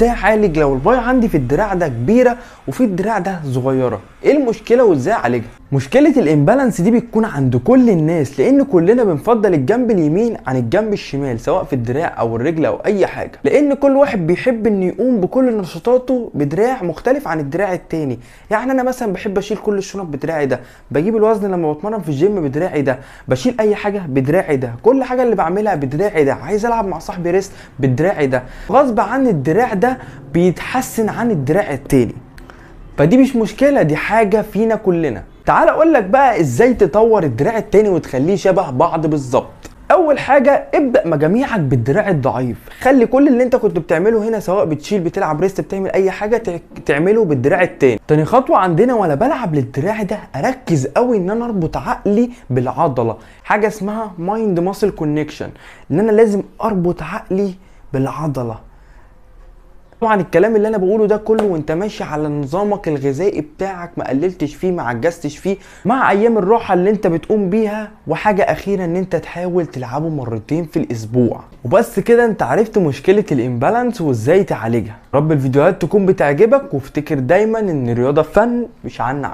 ازاي اعالج لو الباي عندي في الدراع ده كبيره وفي الدراع ده صغيره؟ ايه المشكله وازاي اعالجها؟ مشكله الامبالانس دي بتكون عند كل الناس، لان كلنا بنفضل الجنب اليمين عن الجنب الشمال سواء في الدراع او الرجل او اي حاجه، لان كل واحد بيحب انه يقوم بكل نشاطاته بدراع مختلف عن الدراع التاني. يعني انا مثلا بحب اشيل كل الشنط بدراعي ده، بجيب الوزن لما بتمرن في الجيم بدراعي ده، بشيل اي حاجه بدراعي ده، كل حاجه اللي بعملها بدراعي ده، عايز العب مع صاحبي ريست بدراعي ده، غصب عن الدراع ده بيتحسن عن الدراع التاني. فدي مش مشكله، دي حاجه فينا كلنا. تعال اقول لك بقى ازاي تطور الدراع التاني وتخليه شبه بعض بالظبط. اول حاجه ابدا مجاميعك بالدراع الضعيف، خلي كل اللي انت كنت بتعمله هنا سواء بتشيل بتلعب ريست بتعمل اي حاجه تعمله بالدراع التاني. تاني خطوه عندنا وانا بلعب للدراع ده اركز قوي ان انا اربط عقلي بالعضله، حاجه اسمها مايند ماسل كونكشن، ان انا لازم اربط عقلي بالعضله. طبعا الكلام اللي انا بقوله ده كله وانت ماشي على نظامك الغذائي بتاعك، ما قللتش فيه ما عجزتش فيه، مع ايام الراحه اللي انت بتقوم بيها. وحاجه اخيره ان انت تحاول تلعبه مرتين في الاسبوع. وبس كده انت عرفت مشكله الامبالانس وازاي تعالجها. رب الفيديوهات تكون بتعجبك، وافتكر دايما ان الرياضه فن مش عن.